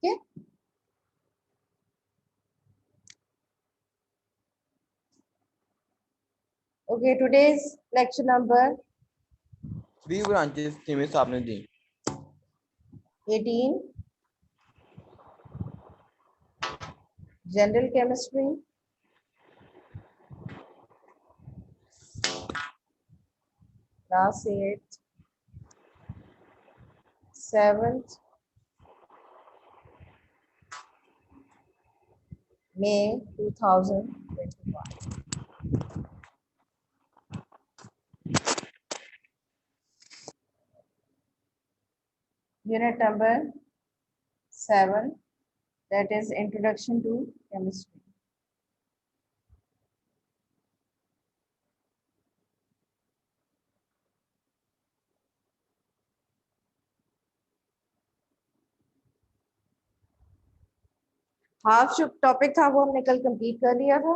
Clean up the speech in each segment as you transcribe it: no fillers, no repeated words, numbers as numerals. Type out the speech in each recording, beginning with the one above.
है। Okay, today's lecture number 3 branches थी miss आपने दी। 18 general chemistry, class 8 7th May 2021। Unit number 7, that is Introduction to Chemistry। Half जो topic था वो हमने कल कंप्लीट कर लिया था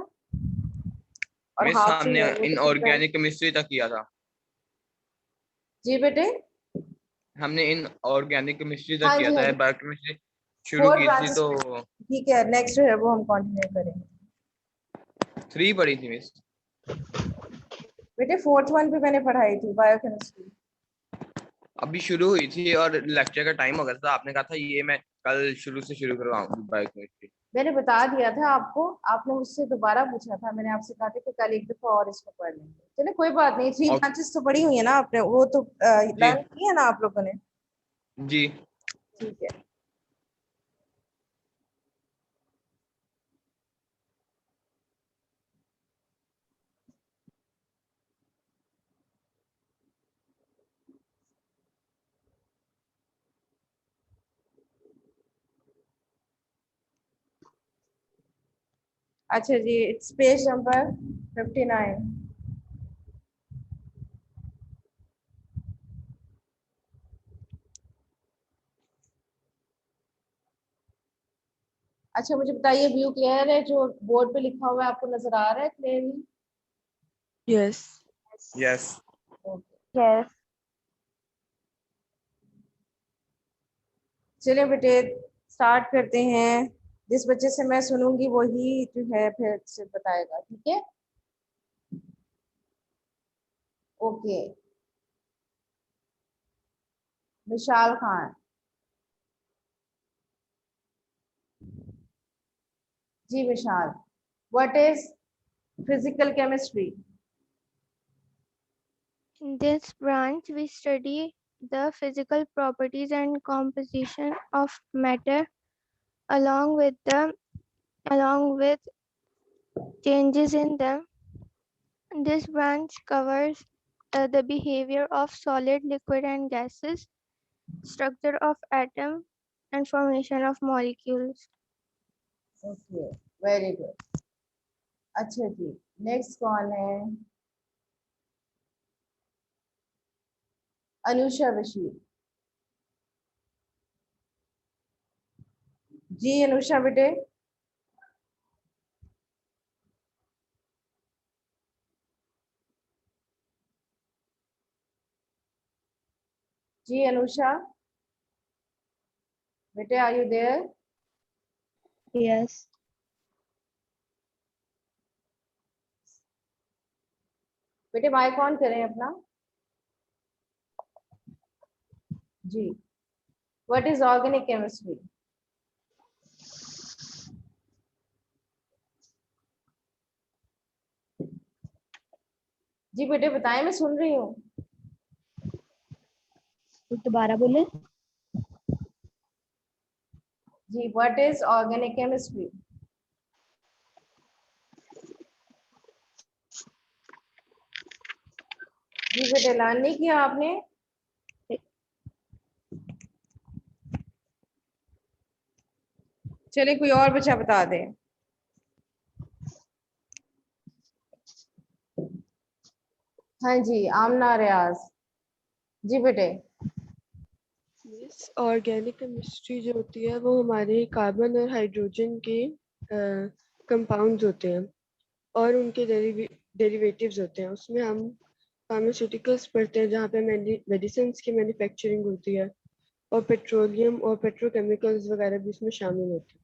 और मिस हाफ जो हमने है वो इनऑर्गेनिक केमिस्ट्री तक किया था। जी बेटे, हमने इनऑर्गेनिक केमिस्ट्री तक हाँ किया जी, हाँ था, जी, बायोकेमिस्ट्री शुरू 4 की थी ब्रांचेस। तो ठीक है, नेक्स्ट जो है वो हम कंटिन्यू करेंगे। 3 पढ़ी थी मिस। बेटे 4th वन भी मैंने पढ़ाई थी, बायोकेमिस्ट्री। अभी शुरू हुई थी और लेक्चर का टाइम हो गया था, आपने कहा था ये मैं कल शुरू से शुरू करवाऊंगी बायोकेमिस्ट्री। मैंने बता दिया था आपको, आपने मुझसे दोबारा पूछा था, मैंने आपसे कहा था कि कल एक दफा और इसको पढ़ लेंगे। चलिए कोई बात नहीं, 3 और ब्रांचेस तो पढ़ी हुई है ना आपने, वो तो जी लर्न की है ना आप लोगों ने। जी ठीक है, अच्छा जी, इट्स पेज नंबर 59। अच्छा मुझे बताइए, व्यू क्लियर है? जो बोर्ड पे लिखा हुआ है आपको नजर आ रहा है clearly? Yes yes. Okay, yes चलिए बेटे स्टार्ट करते हैं। जिस बच्चे से मैं सुनूंगी वही जो है फिर से बताएगा, ठीक है? ओके, विशाल खान। जी Vishal, what is physical chemistry? In this branch, we study the physical properties and composition of matter along with changes in them. This branch covers the behavior of solid, liquid, and gases, structure of atom, and formation of molecules. Okay, very good. अच्छा जी, next कौन है? अनुषा बशीर। जी अनुषा बेटे। जी अनुषा बेटे, are you there? Yes. बेटे mic on करें अपना। जी, what is organic chemistry? जी बेटे बताएं, मैं सुन रही हूँ। दोबारा बोले। जी, व्हाट इज ऑर्गेनिक केमिस्ट्री? जी बेटे ऐलान नहीं किया आपने? चलिए कोई और बच्चा बता दे। हाँ जी, आमना रियाज। जी बेटे। ऑर्गेनिक केमिस्ट्री जो होती है वो हमारे कार्बन और हाइड्रोजन के कंपाउंड्स होते हैं और उनके डेरिवेटिव्स होते हैं। उसमें हम फार्मास्यूटिकल्स पढ़ते हैं जहाँ पे मेडिसिन की मैन्युफैक्चरिंग होती है, और पेट्रोलियम और पेट्रोकेमिकल्स वगैरह भी इसमें शामिल होते हैं,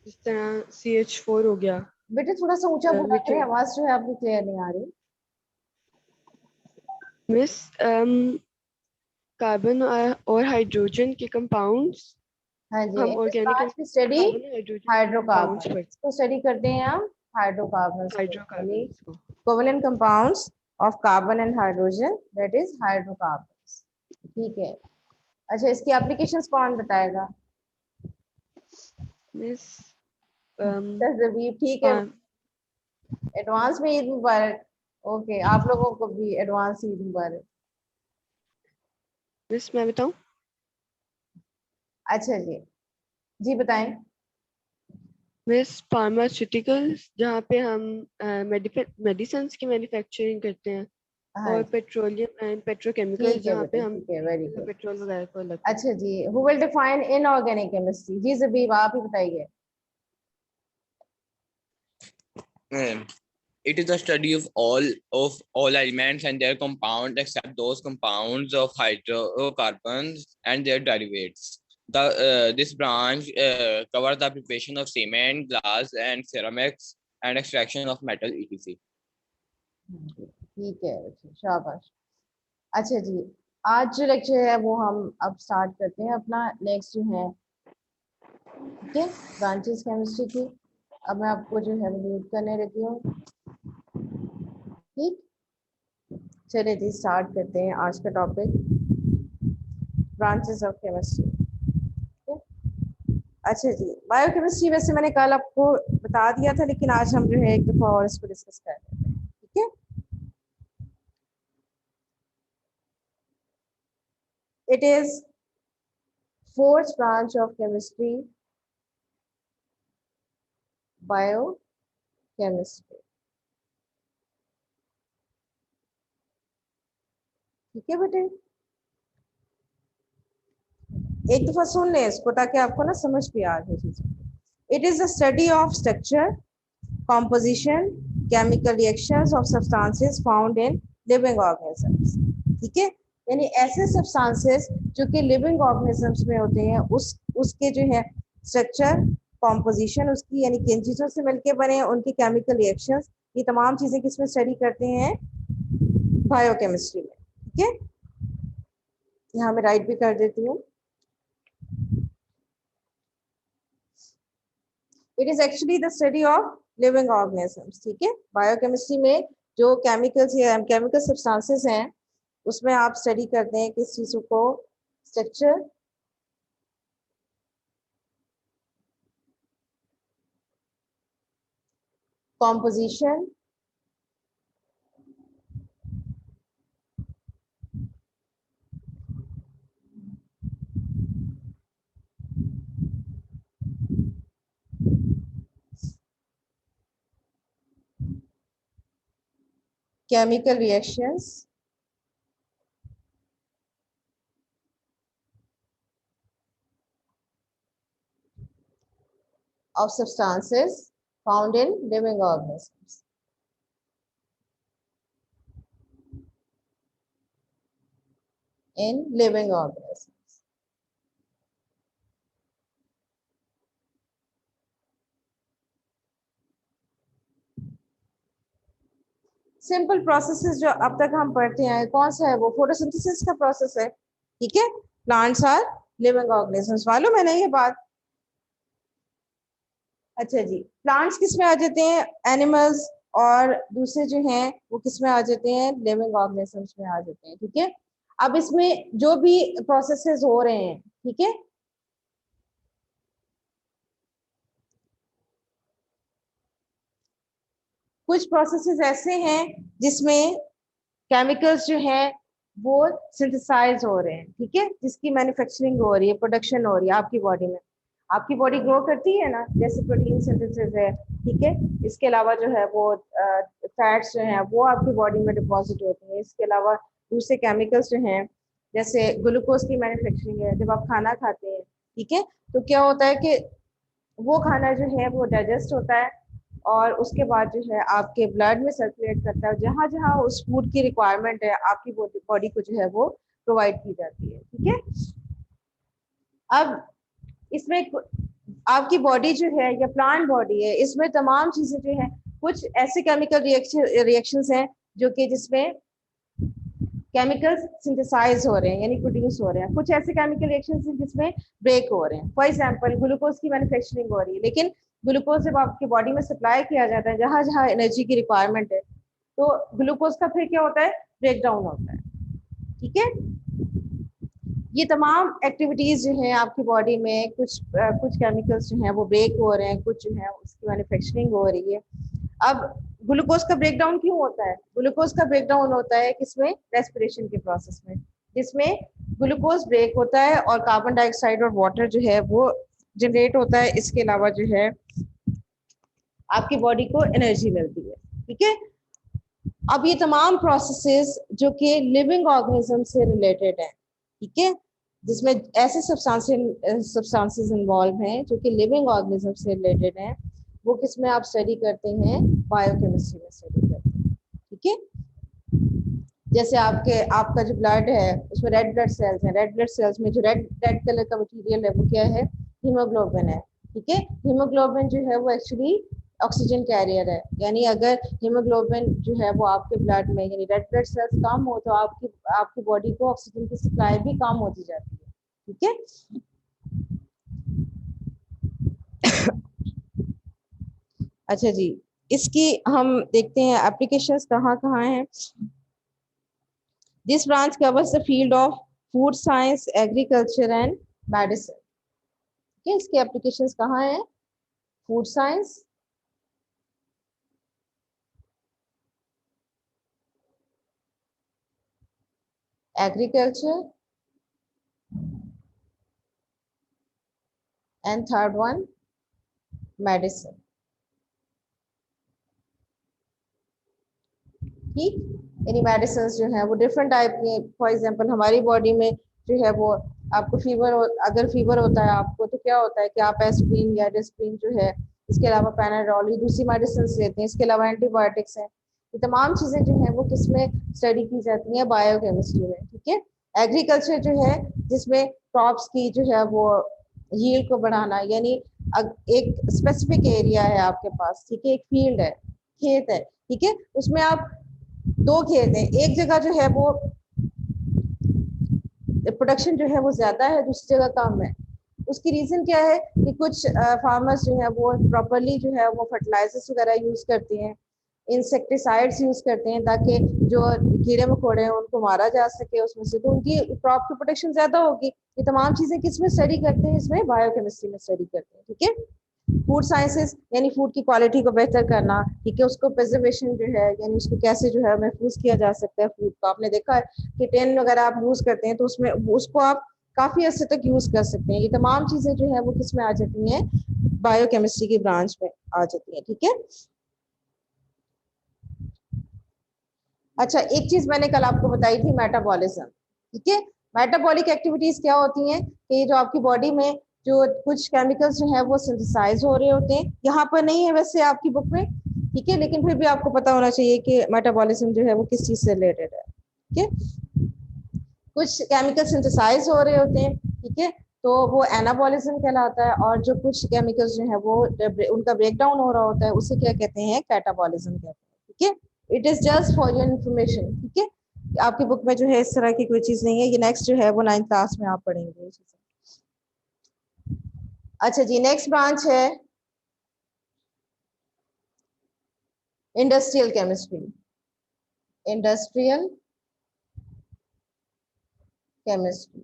जिस तरह CH4 हो गया। बेटे थोड़ा सा ऊंचा बोला करें, मीथेन। आवाज जो है आपकी क्लियर नहीं आ रही। मिस कार्बन और हाइड्रोजन के कंपाउंड्स, हाँ जी, हम in this organic branch we study carbon और हाइड्रोजन के कंपाउंड्स हाइड्रोकार्बन, पर, इसको स्टडी करते हैं हम हाइड्रोकार्बन को, यानी हाइड्रोकार्बन्स को। Covalent compounds of carbon and hydrogen, that is hydrocarbons. ठीक है, अच्छा इसकी एप्लीकेशंस कौन बताएगा? मिस ठीक है, एडवांस में ईद मुबारक। ओके, आप लोगों को भी एडवांस ईद मुबारक। मिस मैं बताऊं? अच्छा जी, जी बताएं। मिस फार्मास्यूटिकल्स, जहाँ पे हम मेडिसिन की मैन्युफैक्चरिंग करते हैं, हाँ और जी, पेट्रोलियम एंड पेट्रोकेमिकल्स, ठीक है जहाँ पे बेटे, हम ठीक है, वेरी गुड। पेट्रोल वगैरह को अलग अच्छा करते हैं। जी, who will define inorganic chemistry? जी जबीब आप ही बताइए। It is the study of all elements and their compound except those compounds of hydrocarbons and their derivatives. This branch covers the preparation of cement, glass, and ceramics, and extraction of metal, etc. ठीक है, अच्छा, शाबाश। अच्छा जी, आज जो lecture है वो हम अब स्टार्ट करते हैं अपना नेक्स्ट जो है, ठीक है, ब्रांचेस केमिस्ट्री की। अब मैं आपको जो है म्यूट करने लगी हूँ। ठीक, चलिए जी स्टार्ट करते हैं आज का टॉपिक, ब्रांचेस ऑफ केमिस्ट्री। अच्छा जी, बायोकेमिस्ट्री वैसे मैंने कल आपको बता दिया था, लेकिन आज हम जो है एक दफा और इसको डिस्कस कर लेते हैं। ठीक है, it is fourth branch of chemistry, biochemistry। ठीक है बेटे, एक दफा सुन लें इसको ताकि आपको ना समझ भी आ जाए चीजें। It is the study of structure, composition, chemical reactions of substances found in living organisms। ठीक है, यानी ऐसे substances जो कि living organisms में होते हैं, उसके जो है स्ट्रक्चर, कॉम्पोजिशन उसकी, यानी किन चीजों से मिलके बने हैं, उनकी केमिकल रिएक्शंस, ये तमाम चीजें किसमें स्टडी करते हैं? बायोकेमिस्ट्री में। ठीक है, यहाँ मैं राइट भी कर देती हूँ। It is actually the study of living organisms. ठीक है, बायोकेमिस्ट्री में जो केमिकल्स या केमिकल सब्सटेंसेस हैं उसमें आप स्टडी करते हैं किस चीजों को? Structure, composition, chemical reactions, of substances found in living organisms। In living organisms। Simple processes जो अब तक हम पढ़ते हैं, कौन सा है वो? फोटोसिंथेसिस का प्रोसेस है। ठीक है, प्लांट्स आर लिविंग ऑर्गेनिजम्स, मालूम है ना ये बात? अच्छा जी, प्लांट्स किस में आ जाते हैं? एनिमल्स, और दूसरे जो हैं वो किस में आ जाते हैं? लिविंग ऑर्गेनिजम्स में आ जाते हैं। ठीक है, अब इसमें जो भी प्रोसेसेस हो रहे हैं, ठीक है, कुछ प्रोसेसेस ऐसे हैं जिसमें केमिकल्स जो हैं वो सिंथेसाइज हो रहे हैं। ठीक है, जिसकी मैन्युफैक्चरिंग हो रही है, प्रोडक्शन हो रही है आपकी बॉडी में। आपकी बॉडी ग्रो करती है ना, जैसे प्रोटीन सिंथेसिस है। ठीक है, इसके अलावा जो है वो फैट्स जो हैं वो आपकी बॉडी में डिपॉजिट होती हैं। इसके अलावा दूसरे केमिकल्स जो हैं, जैसे ग्लूकोज की मैन्युफैक्चरिंग है। जब आप खाना खाते हैं, ठीक है, तो क्या होता है कि वो खाना जो है वो डाइजेस्ट होता है और उसके बाद जो है आपके ब्लड में सर्कुलेट करता है। जहाँ जहाँ उस फूड की रिक्वायरमेंट है आपकी बॉडी को जो है वो प्रोवाइड की जाती है। ठीक है, अब इसमें आपकी बॉडी जो है या प्लांट बॉडी है, इसमें तमाम चीजें जो है, कुछ ऐसे केमिकल रिएक्शंस हैं जो कि जिसमें केमिकल्स सिंथेसाइज हो रहे हैं यानी प्रोड्यूस हो रहे हैं, कुछ ऐसे केमिकल रिएक्शंस हैं जिसमें ब्रेक हो रहे हैं। फॉर एग्जांपल ग्लूकोज की मैन्युफैक्चरिंग हो रही है, लेकिन ग्लूकोज जब आपकी बॉडी में सप्लाई किया जाता है जहां जहां एनर्जी की रिक्वायरमेंट है, तो ग्लूकोज का फिर क्या होता है, ब्रेक डाउन होता है। ठीक है, ये तमाम एक्टिविटीज जो है आपकी बॉडी में, कुछ केमिकल्स जो हैं वो ब्रेक हो रहे हैं, कुछ जो है उसकी मैन्युफैक्चरिंग हो रही है। अब ग्लूकोज का ब्रेकडाउन क्यों होता है? ग्लूकोज का ब्रेकडाउन होता है किसमें? रेस्पिरेशन के प्रोसेस में, जिसमें ग्लूकोज ब्रेक होता है और कार्बन डाइऑक्साइड और वाटर जो है वो जनरेट होता है। इसके अलावा जो है आपकी बॉडी को एनर्जी मिलती है। ठीक है, अब ये तमाम प्रोसेसेस जो कि लिविंग ऑर्गेनिज्म से रिलेटेड है, ठीक है, जिसमें ऐसे सब्सटेंसेस इन्वॉल्व हैं जो कि लिविंग ऑर्गेनिज्म से रिलेटेड हैं, वो किस में आप स्टडी करते हैं? बायोकेमिस्ट्री में स्टडी करते हैं। ठीक है, जैसे आपका जो ब्लड है उसमें रेड ब्लड सेल्स हैं, रेड ब्लड सेल्स में जो रेड रेड कलर का मटेरियल है वो क्या है? हीमोग्लोबिन है। ठीक है, हीमोग्लोबिन जो है वो एक्चुअली ऑक्सीजन कैरियर है, यानी अगर हीमोग्लोबिन जो है वो आपके ब्लड में यानी रेड ब्लड सेल्स कम हो तो आपकी आपकी बॉडी को ऑक्सीजन की सप्लाई भी कम होती जाती है। ठीक है, अच्छा जी, इसकी हम देखते हैं एप्लीकेशंस कहाँ कहाँ हैं। This branch covers the field of food science, agriculture and medicine. ठीक है, इसके एप्लीकेशंस कहाँ हैं? Food science, agriculture and third one medicine. ठीक, यानी मेडिसिन जो है वो डिफरेंट टाइप की। फॉर एग्जांपल हमारी बॉडी में जो है वो आपको अगर फीवर होता है आपको, तो क्या होता है कि आप एस्प्रिन या डिस्प्रिन जो है, इसके अलावा पैनाडोल, ये दूसरी मेडिसिन लेते हैं। इसके अलावा एंटीबायोटिक्स हैं। ये तमाम चीजें जो है वो किसमें स्टडी की जाती है? बायोकेमिस्ट्री में। ठीक है, एग्रीकल्चर जो है जिसमें क्रॉप्स की जो है वो यील्ड को बढ़ाना, यानी एक स्पेसिफिक एरिया है आपके पास, ठीक है, एक फील्ड है, खेत है, ठीक है, उसमें आप दो खेत हैं, एक जगह जो है वो प्रोडक्शन जो है वो ज्यादा है, दूसरी जगह कम है। उसकी रीजन क्या है कि कुछ फार्मर्स जो है वो प्रॉपरली जो है वो फर्टिलाइजर्स वगैरह यूज करते हैं, इंसेक्टिसाइड्स यूज करते हैं ताकि जो कीड़े मकोड़े हैं उनको मारा जा सके उसमें से, तो उनकी क्रॉप की प्रोटेक्शन ज्यादा होगी। ये तमाम चीजें किसमें स्टडी करते हैं? इसमें बायोकेमिस्ट्री में स्टडी करते हैं। ठीक है, फूड साइंसेस यानी फूड की क्वालिटी को बेहतर करना, ठीक है, उसको प्रिजर्वेशन जो है यानी उसको कैसे जो है महफूज किया जा सकता है फूड को। आपने देखा है कि टेन वगैरह आप यूज करते हैं तो उसमें उसको आप काफी हद तक यूज कर सकते हैं। ये तमाम चीजें जो है वो किस में आ जाती हैं? बायोकेमिस्ट्री की ब्रांच में आ जाती है। ठीक है, अच्छा, एक चीज मैंने कल आपको बताई थी, मेटाबॉलिज्म। ठीक है, मेटाबॉलिक एक्टिविटीज क्या होती हैं कि जो आपकी बॉडी में जो कुछ केमिकल्स जो है वो सिंथेसाइज हो रहे होते हैं, यहाँ पर नहीं है वैसे आपकी बुक में, ठीक है, लेकिन फिर भी आपको पता होना चाहिए कि मेटाबॉलिज्म जो है वो किस चीज से रिलेटेड है। ठीक है, कुछ केमिकल सिंथेसाइज हो रहे होते हैं, ठीक है, तो वो एनाबॉलिज्म कहलाता है, और जो कुछ केमिकल्स जो है वो उनका ब्रेक डाउन हो रहा होता है उसे क्या कहते हैं? कैटाबॉलिज्म कहते हैं। ठीक है, it is just for your information. ठीक है, आपकी बुक में जो है इस तरह की कोई चीज नहीं है, ये नेक्स्ट जो है वो 9th क्लास में आप पढ़ेंगे। अच्छा जी, नेक्स्ट ब्रांच है इंडस्ट्रियल केमिस्ट्री। इंडस्ट्रियल केमिस्ट्री,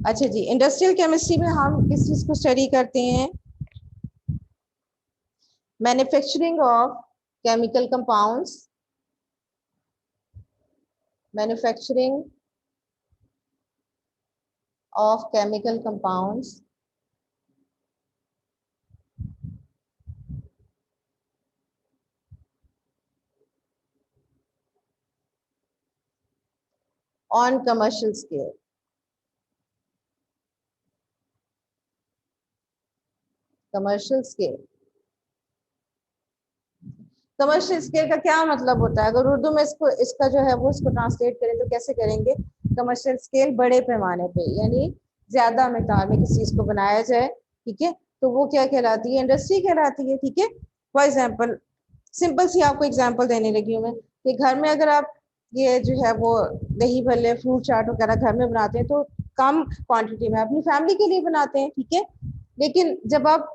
अच्छा जी, इंडस्ट्रियल केमिस्ट्री में हम किस चीज को स्टडी करते हैं? Manufacturing of chemical compounds, manufacturing of chemical compounds on commercial scale. Commercial scale. Commercial scale का क्या मतलब होता है? अगर उर्दू में इसका जो है वो इसको ट्रांसलेट करें तो कैसे करेंगे? कमर्शियल स्केल बड़े पैमाने पे, यानी ज्यादा मिकदार में किसी चीज को बनाया जाए, ठीक है, तो वो क्या कहलाती है? इंडस्ट्री कहलाती है, ठीक है। फॉर एग्जाम्पल, सिंपल सी आपको एग्जाम्पल देने लगी हूँ मैं कि घर में अगर आप ये जो है वो दही भल्ले, फ्रूट चाट वगैरह घर में बनाते हैं तो कम क्वांटिटी में अपनी फैमिली के लिए बनाते हैं, ठीक है। लेकिन जब आप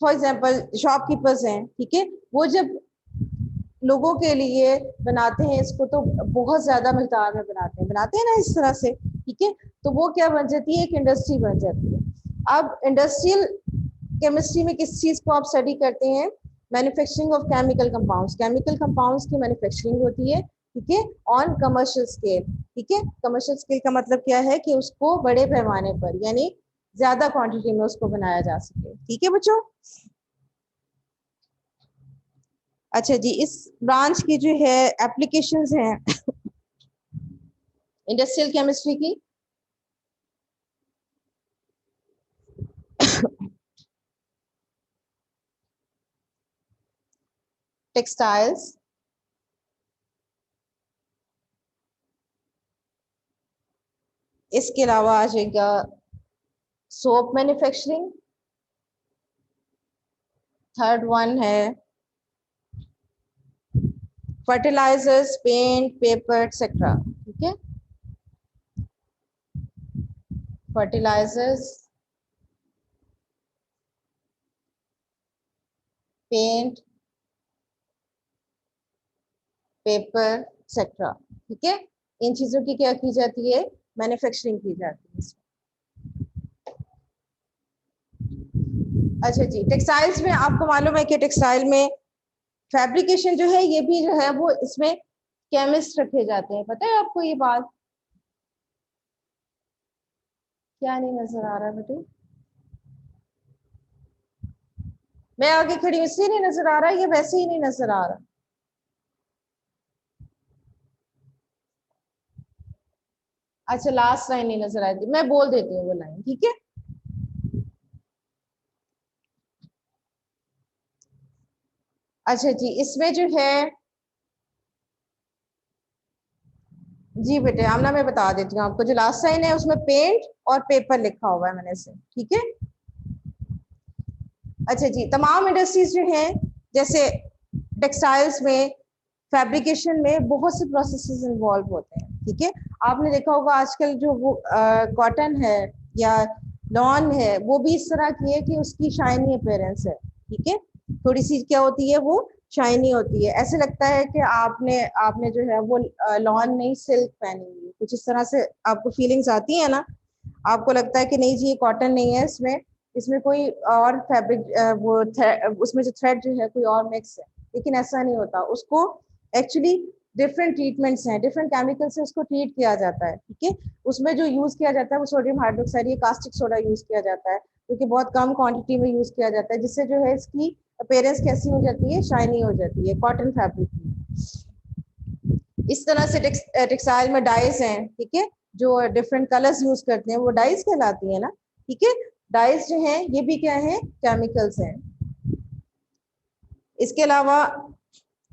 फॉर एग्जाम्पल शॉपकीपर्स हैं, ठीक है, वो जब लोगों के लिए बनाते हैं इसको तो बहुत ज्यादा मिकदार में बनाते हैं ना इस तरह से, ठीक है, तो वो क्या बन जाती है? एक इंडस्ट्री बन जाती है। अब इंडस्ट्रियल केमिस्ट्री में किस चीज को आप स्टडी करते हैं? Manufacturing of chemical compounds. Chemical compounds की मैन्युफैक्चरिंग होती है, ठीक है, ऑन कमर्शियल स्केल, ठीक है। कमर्शियल स्केल का मतलब क्या है? कि उसको बड़े पैमाने पर यानी ज्यादा क्वांटिटी में उसको बनाया जा सके, ठीक है बच्चों। अच्छा जी, इस ब्रांच की जो है एप्लीकेशंस हैं इंडस्ट्रियल केमिस्ट्री की, टेक्सटाइल्स, इसके अलावा आ जाएगा सोप मैन्युफैक्चरिंग, थर्ड वन है फर्टिलाइजर्स, पेंट, पेपर एक्सेट्रा, ठीक है। फर्टिलाइजर्स, पेंट, पेपर एक्सेट्रा, ठीक है। इन चीजों की क्या की जाती है? मैन्युफैक्चरिंग की जाती है। अच्छा जी, टेक्सटाइल्स में आपको मालूम है कि टेक्सटाइल में फैब्रिकेशन जो है ये भी जो है वो इसमें केमिस्ट रखे जाते हैं, पता है आपको ये बात? क्या नहीं नजर आ रहा है बेटे? मैं आगे खड़ी हूं इसलिए नहीं नजर आ रहा है, ये वैसे ही नहीं नजर आ रहा। अच्छा, लास्ट लाइन नहीं नजर आती, मैं बोल देती हूँ वो लाइन, ठीक है। अच्छा जी, इसमें जो है जी बेटे आमना, मैं बता देती हूँ आपको, जो लास्ट लाइन है उसमें पेंट और पेपर लिखा हुआ है मैंने से, ठीक है। अच्छा जी, तमाम इंडस्ट्रीज जो हैं जैसे टेक्सटाइल्स में, फैब्रिकेशन में बहुत से प्रोसेसेस इन्वॉल्व होते हैं, ठीक है। आपने देखा होगा आजकल जो वो कॉटन है या लॉन है वो भी इस तरह की है कि उसकी शाइनी अपीयरेंस है, ठीक है, थोड़ी सी क्या होती है वो शाइनी होती है, ऐसे लगता है कि आपने आपने जो है वो लॉन नहीं सिल्क पहनी हुई है, कुछ इस तरह से आपको फीलिंग्स आती है ना, आपको लगता है कि नहीं जी ये कॉटन नहीं है, इसमें इसमें कोई और फैब्रिक वो उसमें जो थ्रेड जो है कोई और मिक्स है, लेकिन ऐसा नहीं होता, उसको एक्चुअली डिफरेंट ट्रीटमेंट्स हैं, डिफरेंट केमिकल से उसको ट्रीट किया जाता है, ठीक है। उसमें जो यूज किया जाता है वो सोडियम हाइड्रोक्साइड, ये कास्टिक सोडा यूज किया जाता है, क्योंकि बहुत कम क्वांटिटी में यूज किया जाता है, जिससे जो है इसकी अपीयरेंस कैसी हो जाती है? शाइनी हो जाती है कॉटन फैब्रिक की। इस तरह से टेक्सटाइल में डाइज हैं, ठीक है, जो डिफरेंट कलर्स यूज करते हैं वो डाइज कहलाती है ना, ठीक है। डाइज जो हैं ये भी क्या है? केमिकल्स हैं। इसके अलावा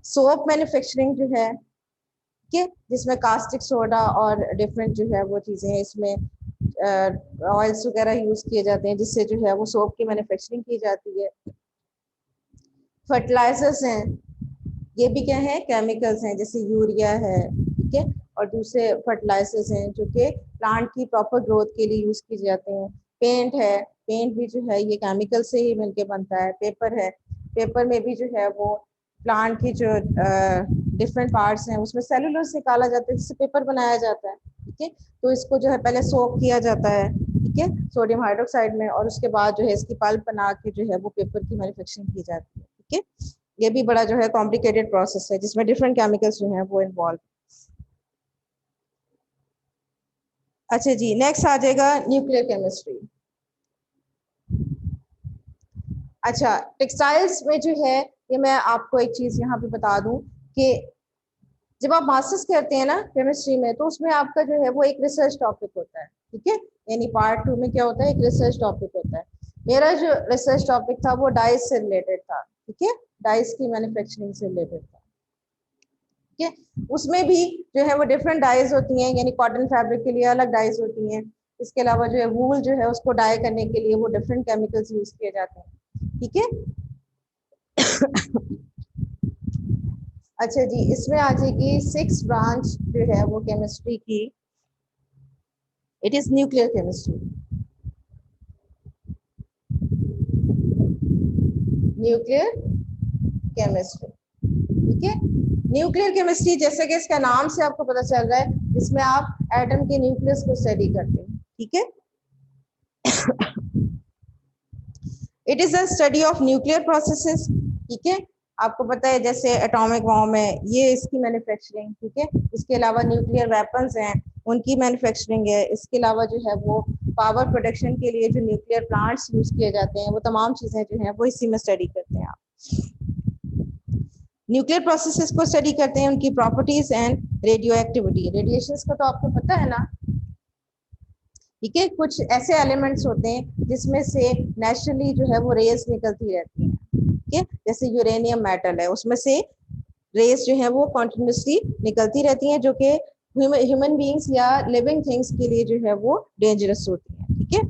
सोप मैन्युफैक्चरिंग जो है, ठीक है, जिसमें कास्टिक सोडा और डिफरेंट जो है वो चीजें हैं, इसमें ऑयल्स वगैरह यूज किए जाते हैं जिससे जो है वो सोप की मैन्युफैक्चरिंग की जाती है। फर्टिलाइजर्स हैं, ये भी क्या है? केमिकल्स हैं, जैसे यूरिया है, ठीक है, और दूसरे फर्टिलाइजर्स हैं जो कि प्लांट की प्रॉपर ग्रोथ के लिए यूज किए जाते हैं। पेंट है, पेंट भी जो है ये केमिकल से ही मिलके बनता है। पेपर है, पेपर में भी जो है वो प्लांट की जो डिफरेंट पार्ट्स हैं उसमें सेलुलोज निकाला जाता है जिससे पेपर बनाया जाता है, ठीक है। तो इसको जो है पहले सोक किया जाता है, ठीक है, सोडियम हाइड्रोक्साइड में, और उसके बाद जो है इसकी पल्प बना के जो है वो पेपर की मैन्युफैक्चरिंग की जाती है, ठीक है। ये भी बड़ा जो है कॉम्प्लिकेटेड प्रोसेस है जिसमें डिफरेंट केमिकल्स जो हैं वो इन्वॉल्व। अच्छा जी, नेक्स्ट आ जाएगा न्यूक्लियर केमिस्ट्री। अच्छा, टेक्सटाइल्स में जो है ये मैं आपको एक चीज यहाँ पे बता दूं कि जब आप मास्टर्स करते हैं ना केमिस्ट्री में तो उसमें आपका जो है वो एक रिसर्च टॉपिक होता है, ठीक है, यानी पार्ट 2 में क्या होता है? एक रिसर्च टॉपिक होता है। मेरा जो रिसर्च टॉपिक था वो डाइज से रिलेटेड था, ठीक है, डाइस की मैन्युफैक्चरिंग से रिलेटेड था। ठीक है, उसमें भी जो है वो डिफरेंट डाइज होती हैं, यानी कॉटन फैब्रिक के लिए अलग डाइज होती हैं। इसके अलावा जो है वूल जो है उसको डाई करने के लिए वो डिफरेंट केमिकल्स यूज किए जाते हैं। ठीक है अच्छा जी, इसमें आ जाएगी 6 ब्रांच जो है वो केमिस्ट्री की, it is nuclear chemistry. Nuclear chemistry, ठीक है। न्यूक्लियर केमिस्ट्री जैसे कि इसका नाम से आपको पता चल रहा है, इसमें आप एटम के न्यूक्लियस को स्टडी करते हैं। ठीक है, it is a study of nuclear processes. ठीक है, आपको पता है जैसे एटॉमिक बॉम्ब है, ये इसकी मैन्युफैक्चरिंग। ठीक है, इसके अलावा न्यूक्लियर वेपन्स हैं, उनकी मैन्युफैक्चरिंग है। इसके अलावा जो है वो पावर प्रोडक्शन के लिए जो न्यूक्लियर प्लांट्स यूज किए जाते हैं, वो तमाम चीजें जो है वो इसी में स्टडी करते हैं आप। न्यूक्लियर प्रोसेसेस को स्टडी करते हैं, उनकी properties and radio activity. Radiations को तो आपको पता है ना। ठीक है, कुछ ऐसे एलिमेंट्स होते हैं जिसमें से नेचुरली जो है वो रेस निकलती रहती हैं। ठीक है, जैसे यूरेनियम मेटल है, उसमें से रेस जो है वो कॉन्टिन्यूसली निकलती रहती हैं, जो कि ह्यूमन बीइंग्स या लिविंग थिंग्स के लिए जो है वो डेंजरस होती हैं। ठीक है,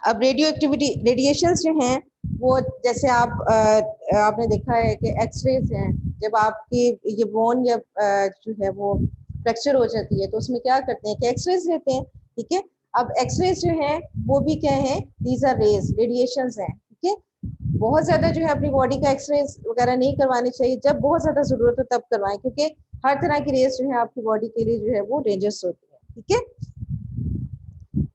अब रेडियो एक्टिविटी, रेडिएशंस जो हैं वो जैसे आपने देखा है कि एक्सरेज हैं, जब आपकी ये बोन या जो है वो फ्रैक्चर हो जाती है तो उसमें क्या करते हैं कि एक्सरेज लेते हैं। ठीक है, अब एक्सरेज जो है वो भी क्या है, दीज आर रेज, रेडिएशंस हैं। ठीक है, बहुत ज्यादा जो है अपनी बॉडी का एक्सरेज वगैरह नहीं करवानी चाहिए, जब बहुत ज्यादा जरूरत हो तब करवाएं, क्योंकि हर तरह की रेज जो है आपकी बॉडी के लिए जो है वो डेंजरस होती है। ठीक है,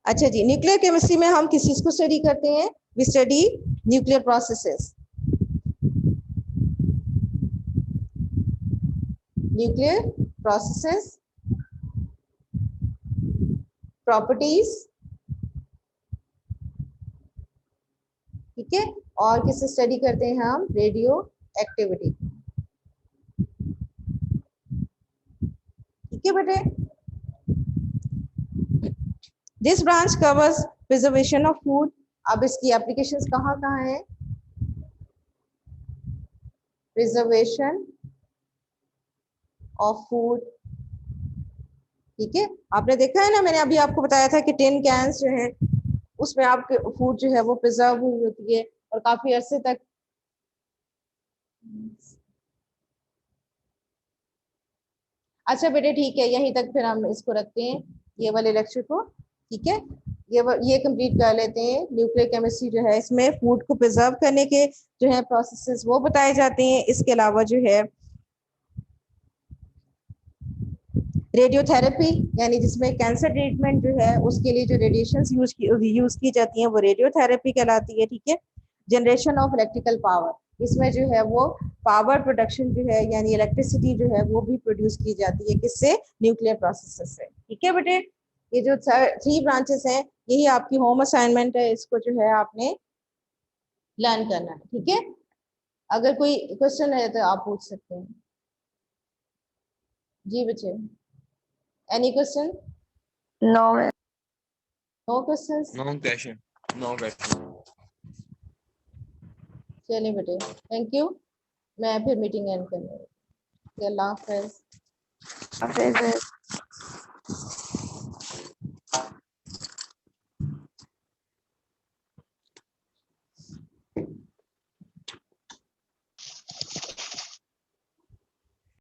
अच्छा जी, न्यूक्लियर केमिस्ट्री में हम किस चीज को स्टडी करते हैं, we study nuclear processes. Nuclear processes, properties, ठीक है, और किससे स्टडी करते हैं हम, रेडियो एक्टिविटी। ठीक है बेटे, this branch covers preservation of food. अब इसकी एप्लीकेशंस कहाँ कहाँ है, प्रिजर्वेशन ऑफ फूड। ठीक है, आपने देखा है ना, मैंने अभी आपको बताया था कि टिन कैंस जो है उसमें आपके फूड जो है वो प्रिजर्व हुई होती है और काफी अरसे तक। अच्छा बेटे ठीक है, यहीं तक फिर हम इसको रखते हैं, ये वाले लेक्चर को। ठीक है, ये कंप्लीट कर लेते हैं। न्यूक्लियर केमिस्ट्री जो है इसमें फूड को प्रिजर्व करने के जो है प्रोसेसेस वो बताए जाते हैं। इसके अलावा जो है रेडियोथेरेपी, यानी जिसमें कैंसर ट्रीटमेंट जो है उसके लिए जो रेडिएशंस यूज की जाती हैं वो रेडियोथेरेपी कहलाती है। ठीक है, जनरेशन ऑफ इलेक्ट्रिकल पावर, इसमें जो है वो पावर प्रोडक्शन जो है यानी इलेक्ट्रिसिटी जो है वो भी प्रोड्यूस की जाती है, किससे, न्यूक्लियर प्रोसेसेस से। ठीक है बेटे, ये जो 3 ब्रांचेस हैं यही आपकी होम असाइनमेंट है, इसको जो है आपने लर्न करना है। ठीक है, अगर कोई क्वेश्चन है तो आप पूछ सकते हैं। जी बच्चे, any question? No. No questions? No question. No question. चलिए बेटे, थैंक यू। मैं फिर मीटिंग एंड करने, अल्लाह हाफिज। Hafiz.